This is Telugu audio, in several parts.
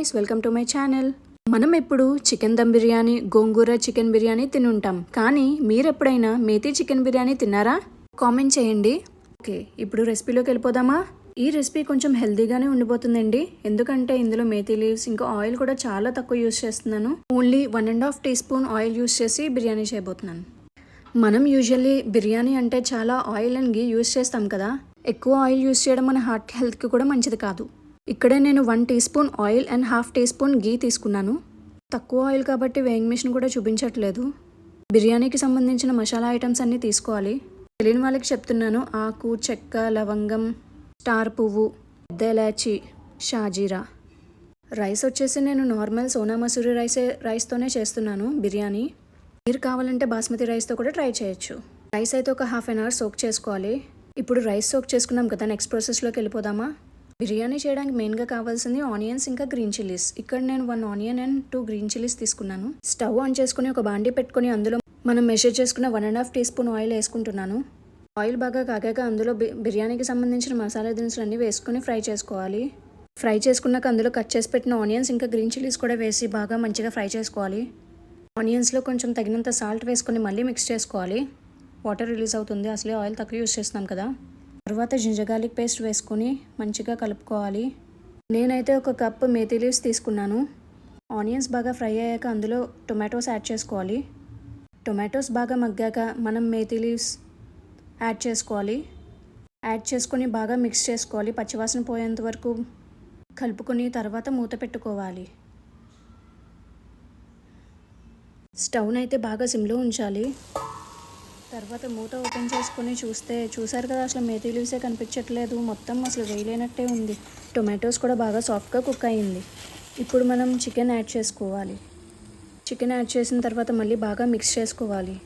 Guys, welcome to my channel. మనం ఎప్పుడు చికెన్ దమ్ బిర్యానీ, గోంగూర చికెన్ బిర్యానీ తినుంటాం. కానీ మీరు ఎప్పుడైనా మేతి చికెన్ బిర్యానీ తిన్నారా? కామెంట్ చేయండి. ఓకే, ఇప్పుడు రెసిపీలోకి వెళ్ళిపోదామా? ఈ రెసిపీ కొంచెం హెల్తీగానే ఉండిపోతుందండి. ఎందుకంటే ఇందులో మేతి లీవ్స్ ఇంకా ఆయిల్ కూడా చాలా తక్కువ యూస్ చేస్తున్నాను. Only 1.5 teaspoon oil use చేసి బిర్యానీ చేయబోతున్నాను. మనం యూజువల్లీ బిర్యానీ అంటే చాలా ఆయిల్ అండ్ గీ యూస్ చేస్తాం కదా. ఎక్కువ ఆయిల్ యూస్ చేయడం మన హార్ట్ హెల్త్కి కూడా మంచిది కాదు. ఇక్కడే నేను 1 teaspoon oil and ½ teaspoon ghee తీసుకున్నాను. తక్కువ ఆయిల్ కాబట్టి వేయింగ్ మిషన్ కూడా చూపించట్లేదు. బిర్యానీకి సంబంధించిన మసాలా ఐటమ్స్ అన్నీ తీసుకోవాలి. తెలియని వాళ్ళకి చెప్తున్నాను. ఆకు, చెక్క, లవంగం, స్టార్ పువ్వు, పెద్ద ఇలాచి, షాజీరా. రైస్ వచ్చేసి నేను నార్మల్ సోనా మసూరి రైస్తోనే చేస్తున్నాను బిర్యానీ. మీరు కావాలంటే బాస్మతి రైస్తో కూడా ట్రై చేయొచ్చు. రైస్ అయితే ఒక ½ అవర్ సోక్ చేసుకోవాలి. ఇప్పుడు రైస్ సోక్ చేసుకున్నాం కదా, నెక్స్ట్ ప్రాసెస్లోకి వెళ్ళిపోదామా? బిర్యానీ చేయడానికి మెయిన్గా కావాల్సింది ఆనియన్స్ ఇంకా గ్రీన్ చిల్లీస్. ఇక్కడ నేను 1 ఆనియన్ అండ్ 2 గ్రీన్ చిల్లీస్ తీసుకున్నాను. స్టవ్ ఆన్ చేసుకుని ఒక బాండీ పెట్టుకుని అందులో మనం మెజర్ చేసుకున్న 1.5 టీ స్పూన్ ఆయిల్ వేసుకుంటున్నాను. ఆయిల్ బాగా కాగాక అందులో బిర్యానీకి సంబంధించిన మసాలా దినుసులు అన్నీ వేసుకుని ఫ్రై చేసుకోవాలి. ఫ్రై చేసుకున్నాక అందులో కట్ చేసి పెట్టిన ఆనియన్స్ ఇంకా గ్రీన్ చిల్లీస్ కూడా వేసి బాగా మంచిగా ఫ్రై చేసుకోవాలి. ఆనియన్స్లో కొంచెం తగినంత సాల్ట్ వేసుకొని మళ్ళీ మిక్స్ చేసుకోవాలి. వాటర్ రిలీజ్ అవుతుంది, అసలే ఆయిల్ తక్కువ యూస్ చేస్తున్నాం కదా. తర్వాత జింజర్ గార్లిక్ పేస్ట్ వేసుకొని మంచిగా కలుపుకోవాలి. నేనైతే 1 కప్ మేతి లీవ్స్ తీసుకున్నాను. ఆనియన్స్ బాగా ఫ్రై అయ్యాక అందులో టొమాటోస్ యాడ్ చేసుకోవాలి. టొమాటోస్ బాగా మగ్గాక మనం మేతి లీవ్స్ యాడ్ చేసుకోవాలి. యాడ్ చేసుకొని బాగా మిక్స్ చేసుకోవాలి. పచ్చివాసన పోయేంత వరకు కలుపుకొని తర్వాత మూత పెట్టుకోవాలి. స్టవ్నైతే బాగా సిమ్లో ఉంచాలి. తర్వాత మూత ఓపెన్ చేసుకొని చూసారు కదా, అసలు మేతి లీవ్సే కనిపించట్లేదు. మొత్తం అసలు వేయలేనట్టే ఉంది. టొమాటోస్ కూడా బాగా సాఫ్ట్గా కుక్ అయ్యింది. ఇప్పుడు మనం చికెన్ యాడ్ చేసుకోవాలి. చికెన్ యాడ్ చేసిన తర్వాత మళ్ళీ బాగా మిక్స్ చేసుకోవాలి.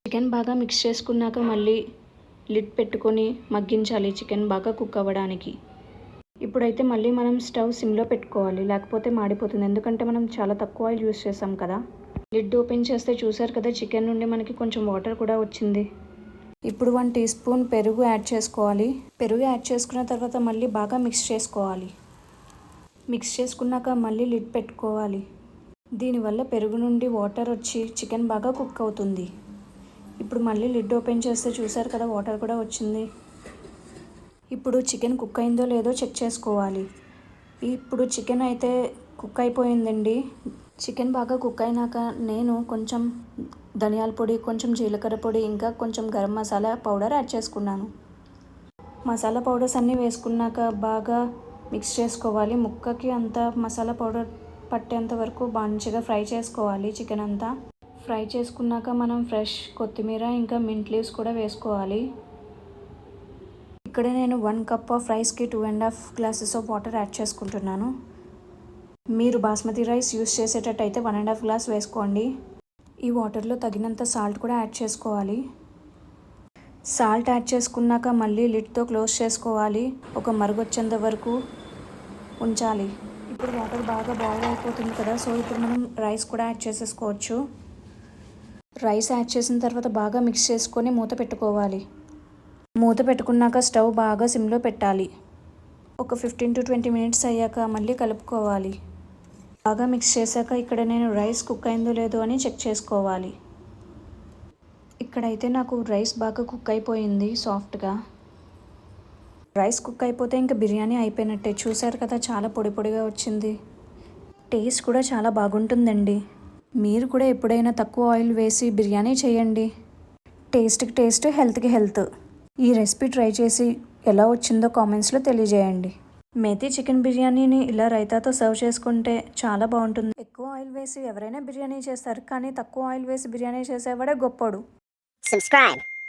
చికెన్ బాగా మిక్స్ చేసుకున్నాక మళ్ళీ లిడ్ పెట్టుకొని మగ్గించాలి చికెన్ బాగా కుక్ అవ్వడానికి. ఇప్పుడైతే మళ్ళీ మనం స్టవ్ సిమ్లో పెట్టుకోవాలి, లేకపోతే మాడిపోతుంది. ఎందుకంటే మనం చాలా తక్కువ ఆయిల్ యూస్ చేసాం కదా. లిడ్ ఓపెన్ చేస్తే చూసారు కదా, చికెన్ నుండి మనకి కొంచెం వాటర్ కూడా వచ్చింది. ఇప్పుడు 1 టీ స్పూన్ పెరుగు యాడ్ చేసుకోవాలి. పెరుగు యాడ్ చేసుకున్న తర్వాత మళ్ళీ బాగా మిక్స్ చేసుకోవాలి. మిక్స్ చేసుకున్నాక మళ్ళీ లిడ్ పెట్టుకోవాలి. దీనివల్ల పెరుగు నుండి వాటర్ వచ్చి చికెన్ బాగా కుక్ అవుతుంది. ఇప్పుడు మళ్ళీ లిడ్ ఓపెన్ చేస్తే చూసారు కదా, వాటర్ కూడా వచ్చింది. ఇప్పుడు చికెన్ కుక్ అయిందో లేదో చెక్ చేసుకోవాలి. ఇప్పుడు చికెన్ అయితే కుక్ అయిపోయిందండి. చికెన్ బాగా కుక్ అయినాక నేను కొంచెం ధనియాల పొడి, కొంచెం జీలకర్ర పొడి, ఇంకా కొంచెం గరం మసాలా పౌడర్ యాడ్ చేసుకున్నాను. మసాలా పౌడర్స్ అన్నీ వేసుకున్నాక బాగా మిక్స్ చేసుకోవాలి. ముక్కకి అంతా మసాలా పౌడర్ పట్టేంత వరకు మంచిగా ఫ్రై చేసుకోవాలి. చికెన్ అంతా ఫ్రై చేసుకున్నాక మనం ఫ్రెష్ కొత్తిమీర ఇంకా మింట్ లీవ్స్ కూడా వేసుకోవాలి. ఇక్కడ నేను 1 కప్ ఆఫ్ రైస్కి 2.5 గ్లాసెస్ ఆఫ్ వాటర్ యాడ్ చేసుకుంటున్నాను. మీరు బాస్మతి రైస్ యూస్ చేసేటట్టయితే 1.5 గ్లాస్ వేసుకోండి. ఈ వాటర్లో తగినంత సాల్ట్ కూడా యాడ్ చేసుకోవాలి. సాల్ట్ యాడ్ చేసుకున్నాక మళ్ళీ లిడ్తో క్లోజ్ చేసుకోవాలి. ఒక మరుగొచ్చేంత వరకు ఉంచాలి. ఇప్పుడు వాటర్ బాగా బాయిల్ అయిపోతుంది కదా, సో ఇప్పుడు మనం రైస్ కూడా యాడ్ చేసేసుకోవచ్చు. రైస్ యాడ్ చేసిన తర్వాత బాగా మిక్స్ చేసుకొని మూత పెట్టుకోవాలి. మూత పెట్టుకున్నాక స్టవ్ బాగా సిమ్లో పెట్టాలి. ఒక 15 to 20 మినిట్స్ అయ్యాక మళ్ళీ కలుపుకోవాలి. బాగా మిక్స్ చేశాక ఇక్కడ నేను రైస్ కుక్ అయిందో లేదో అని చెక్ చేసుకోవాలి. ఇక్కడైతే నాకు రైస్ బాగా కుక్ అయిపోయింది సాఫ్ట్గా. రైస్ కుక్ అయిపోతే ఇంకా బిర్యానీ అయిపోయినట్టే. చూసారు కదా, చాలా పొడి పొడిగా వచ్చింది. టేస్ట్ కూడా చాలా బాగుంటుందండి. మీరు కూడా ఎప్పుడైనా తక్కువ ఆయిల్ వేసి బిర్యానీ చేయండి. టేస్ట్కి టేస్ట్, హెల్త్కి హెల్త్. ఈ రెసిపీ ట్రై చేసి ఎలా వచ్చిందో కామెంట్స్లో తెలియజేయండి. మేతి చికెన్ బిర్యానీని ఇలా రైతాతో సర్వ్ చేసుకుంటే చాలా బాగుంటుంది. ఎక్కువ ఆయిల్ వేసి ఎవరైనా బిర్యానీ చేస్తారు, కానీ తక్కువ ఆయిల్ వేసి బిర్యానీ చేసేవాడే గొప్పోడు. Subscribe.